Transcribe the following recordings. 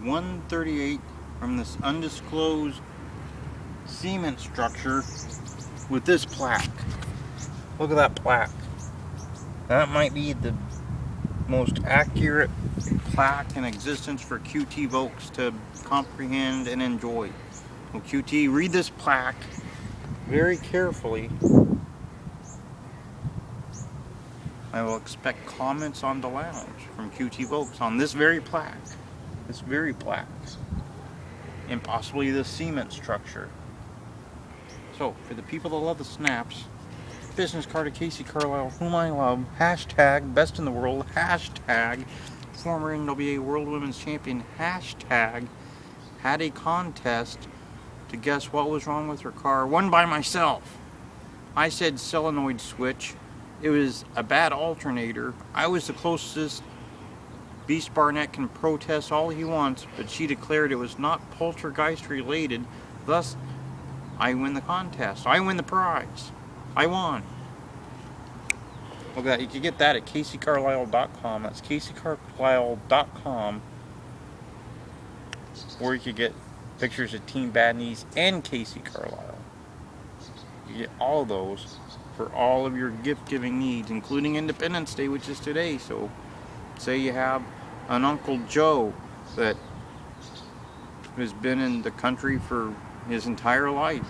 138 from this undisclosed cement structure with this plaque. Look at that plaque. That might be the most accurate plaque in existence for QT Voaxe to comprehend and enjoy. Well, QT, read this plaque very carefully. I will expect comments on the lounge from QT Voaxe on this very plaque. This very plaque. And possibly the cement structure. So, for the people that love the snaps, business card of Kacee Carlisle, whom I love, hashtag best in the world, hashtag former NWA World Women's Champion, hashtag had a contest to guess what was wrong with her car, won by myself. I said solenoid switch. It was a bad alternator. I was the closest. Beast Barnett can protest all he wants, but she declared it was not poltergeist related. Thus, I win the contest. I win the prize. I won. Look at that. You can get that at KaceeCarlisle.com. That's KaceeCarlisle.com. Or you could get pictures of Team Bad Knees and Kacee Carlisle. You get all of those for all of your gift-giving needs, including Independence Day, which is today. So, say you have an Uncle Joe that has been in the country for his entire life.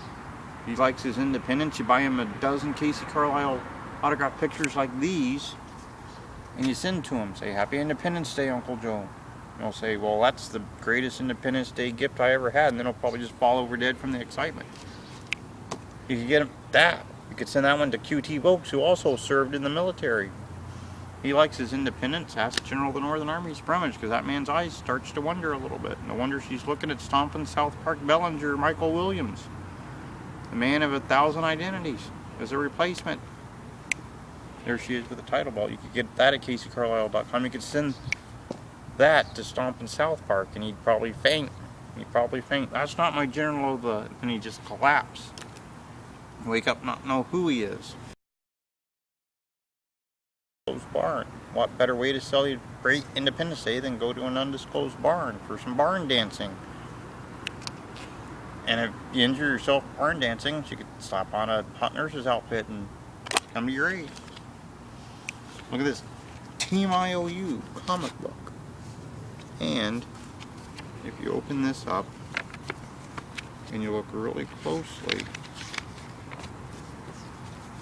He likes his independence. You buy him a dozen Kacee Carlisle autograph pictures like these, and you send to him. Say, Happy Independence Day, Uncle Joe. And he'll say, well, that's the greatest Independence Day gift I ever had, and then he'll probably just fall over dead from the excitement. You could get him that. You could send that one to QT Voaxe, who also served in the military. He likes his independence. Ask General of the Northern Army's Brummage, because that man's eyes starts to wonder a little bit. No wonder she's looking at stomping South Park Bellinger, Michael Williams. The man of 1,000 identities as a replacement. There she is with a title belt. You could get that at KaceeCarlisle.com. You could send that to Stompin' South Park, and he'd probably faint. He'd probably faint. That's not my general of the... And he'd just collapse. Wake up, not know who he is. Barn. What better way to celebrate Independence Day than go to an undisclosed barn for some barn dancing? And if you injure yourself barn dancing, you could slap on a hot nurse's outfit and come to your aid. Look at this Team IOU comic book. And if you open this up and you look really closely,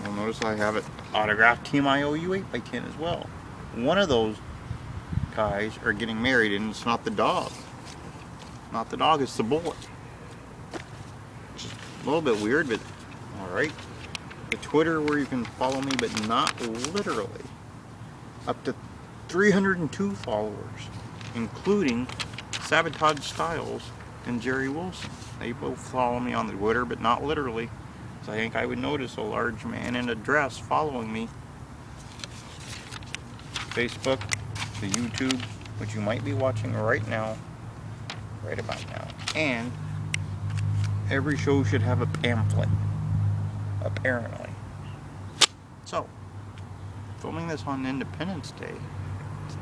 you'll notice I have it autographed Team IOU 8x10 as well. One of those guys are getting married, and it's not the dog. Not the dog, it's the bullet. A little bit weird, but alright. The Twitter where you can follow me, but not literally. Up to 302 followers, including Sabotage Styles and Jerry Wilson. They both follow me on the Twitter, but not literally. So I think I would notice a large man in a dress following me. Facebook, the YouTube, which you might be watching right now, right about now. And every show should have a pamphlet, apparently. So, filming this on Independence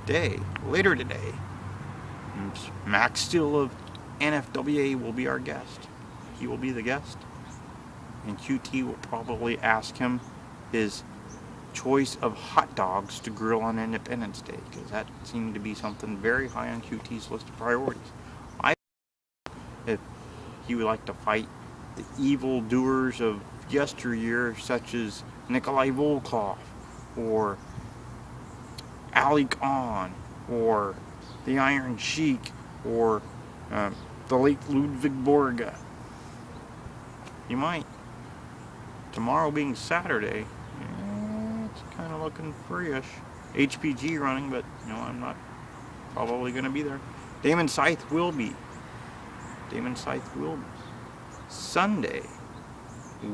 Day, later today, Max Steele of NFWA will be our guest. He will be the guest. And QT will probably ask him his choice of hot dogs to grill on Independence Day, because that seemed to be something very high on QT's list of priorities. If he would like to fight the evil doers of yesteryear, such as Nikolai Volkov, or Ali Khan, or the Iron Sheik, or the late Ludwig Borga. You might. Tomorrow being Saturday, it's kind of looking free-ish. HPG running, but you know, I'm not probably going to be there. Damon Scythe will be. Sunday,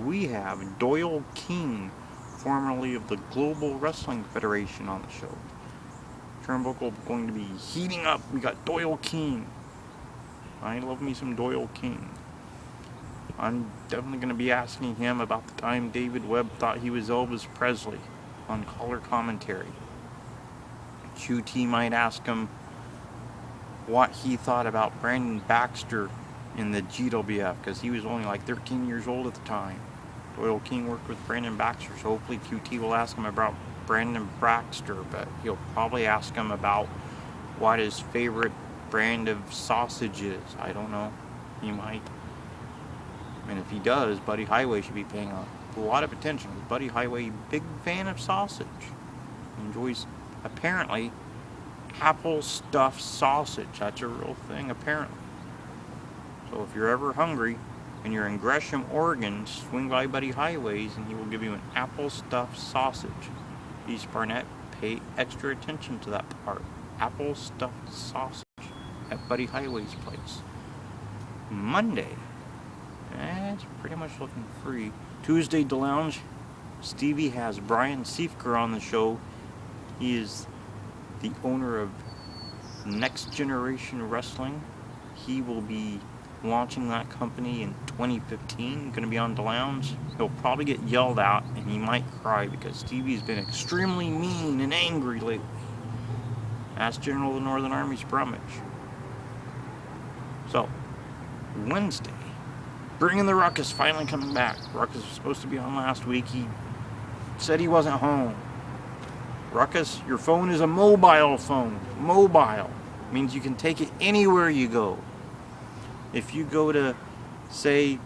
we have Doyle King, formerly of the Global Wrestling Federation, on the show. Turnbuckle going to be heating up. We got Doyle King. I love me some Doyle King. I'm definitely going to be asking him about the time David Webb thought he was Elvis Presley on color commentary. QT might ask him what he thought about Brandon Baxter in the GWF, because he was only like 13 years old at the time. Doyle King worked with Brandon Baxter, so hopefully QT will ask him about Brandon Baxter, but he'll probably ask him about what his favorite brand of sausage is. I don't know. He might. And if he does, Buddy Highway should be paying a lot of attention. Buddy Highway, big fan of sausage. Enjoys, apparently, apple stuffed sausage. That's a real thing, apparently. So if you're ever hungry and you're in Gresham, Oregon, swing by Buddy Highways and he will give you an apple stuffed sausage. East Barnett, pay extra attention to that part. Apple stuffed sausage at Buddy Highway's place. Monday, it's pretty much looking free. Tuesday, the lounge. Stevie has Brian Siefker on the show. He is the owner of Next Generation Wrestling. He will be launching that company in 2015. Going to be on the lounge. He'll probably get yelled at and he might cry because Stevie's been extremely mean and angry lately. Ask General of the Northern Army's Brummage. So, Wednesday, Bringing the Ruckus finally coming back. Ruckus was supposed to be on last week. He said he wasn't home. Ruckus, your phone is a mobile phone. Mobile means you can take it anywhere you go. If you go to, say,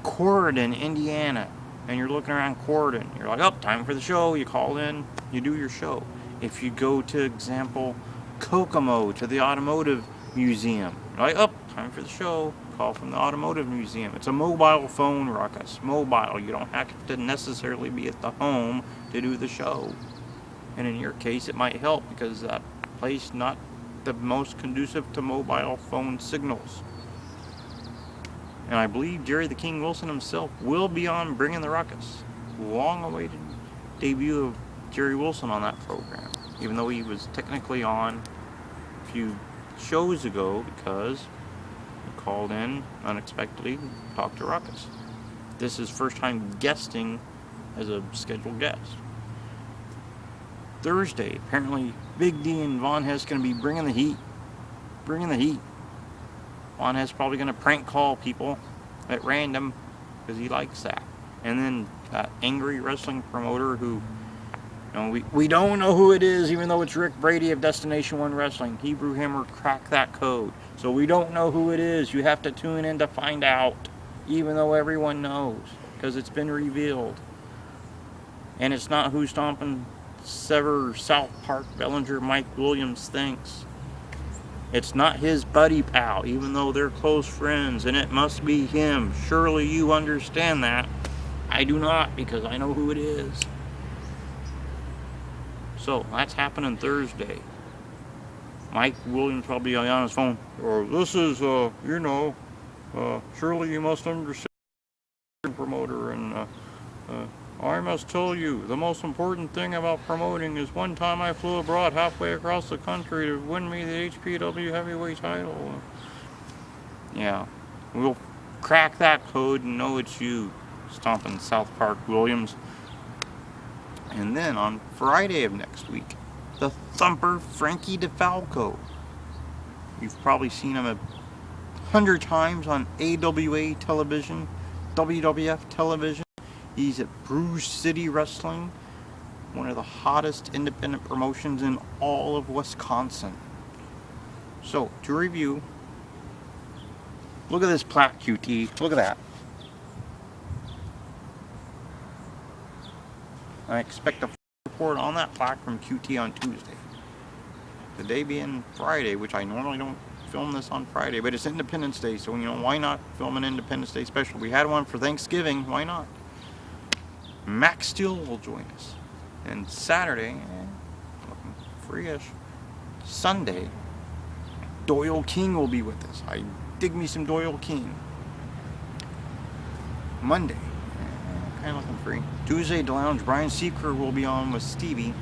Corydon, Indiana, and you're looking around Corydon, you're like, oh, time for the show. You call in, you do your show. If you go to, example, Kokomo, to the Automotive Museum, you're like, oh, time for the show. Call from the Automotive Museum. It's a mobile phone, Ruckus. Mobile. You don't have to necessarily be at the home to do the show. And in your case, it might help because that place not the most conducive to mobile phone signals. And I believe Jerry the King Wilson himself will be on Bringing the Ruckus. Long-awaited debut of Jerry Wilson on that program. Even though he was technically on a few shows ago because he called in unexpectedly and talked to Ruckus. This is first time guesting as a scheduled guest. Thursday, apparently Big D and Von Hess going to be bringing the heat. Bringing the heat. Von Hess probably going to prank call people at random because he likes that. And then that angry wrestling promoter who, we don't know who it is, even though it's Rick Brady of Destination One Wrestling. Hebrew Hammer cracked that code. So we don't know who it is. You have to tune in to find out, even though everyone knows, because it's been revealed. And it's not who Stompin' Sever, South Park, Bellinger, Mike Williams thinks. It's not his buddy pal, even though they're close friends, and it must be him. Surely you understand that. I do not, because I know who it is. So, that's happening Thursday. Mike Williams probably on his phone. This is, surely you must understand, promoter, and I must tell you, the most important thing about promoting is one time I flew abroad halfway across the country to win me the HPW heavyweight title. Yeah, we'll crack that code and know it's you, Stompin' South Park Williams. And then on Friday of next week, the Thumper Frankie DeFalco. You've probably seen him 100 times on AWA television, WWF television. He's at Bruce City Wrestling, one of the hottest independent promotions in all of Wisconsin. So, to review, look at this plaque, QT. Look at that. I expect a report on that plaque from QT on Tuesday. Today being Friday, which I normally don't film this on Friday, but it's Independence Day, so why not film an Independence Day special? We had one for Thanksgiving, why not? Max Steel will join us. And Saturday, looking free-ish. Sunday, Doyle King will be with us. I dig me some Doyle King. Monday, kind of looking free. Tuesday, the lounge, Brian Seeker will be on with Stevie.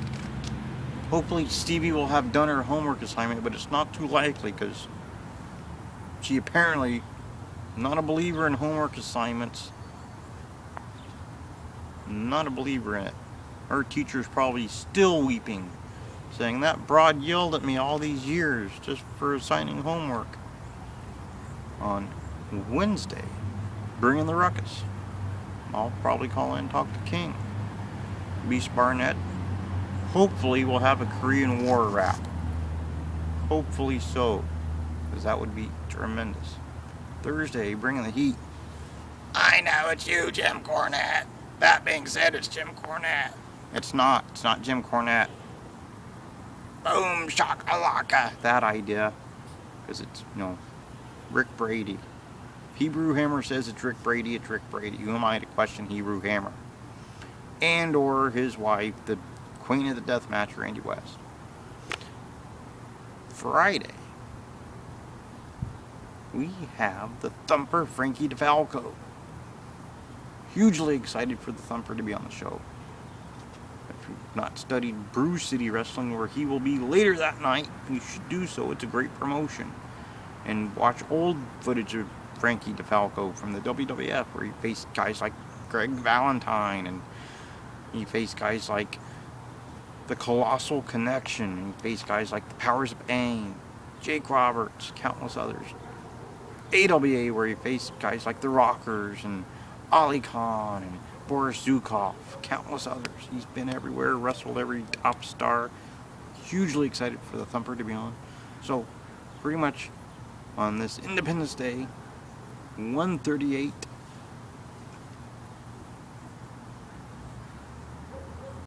Hopefully Stevie will have done her homework assignment, but it's not too likely because she apparently not a believer in homework assignments. Not a believer in it. Her teacher's probably still weeping saying that broad yelled at me all these years just for assigning homework. On Wednesday, bringing the ruckus. I'll probably call in and talk to King. Beast Barnett. Hopefully we'll have a Korean War rap. Hopefully so, because that would be tremendous. Thursday, bringing the heat. I know it's you, Jim Cornette. That being said, it's Jim Cornette. It's not. It's not Jim Cornette. Boom shakalaka. That idea. Because it's, Rick Brady. If Hebrew Hammer says it's Rick Brady, it's Rick Brady. Who am I to question Hebrew Hammer? And or his wife, the Queen of the Deathmatch, Randy West. Friday, we have the Thumper, Frankie DeFalco. Hugely excited for the Thumper to be on the show. If you've not studied Brew City Wrestling, where he will be later that night, you should do so. It's a great promotion. And watch old footage of Frankie DeFalco from the WWF, where he faced guys like Greg Valentine, and he faced guys like the Colossal Connection, he faced guys like the Powers of Pain, Jake Roberts, countless others. AWA, where he faced guys like the Rockers and Ali Khan and Boris Zukov, countless others. He's been everywhere, wrestled every top star. Hugely excited for the Thumper to be on. So, pretty much on this Independence Day, 138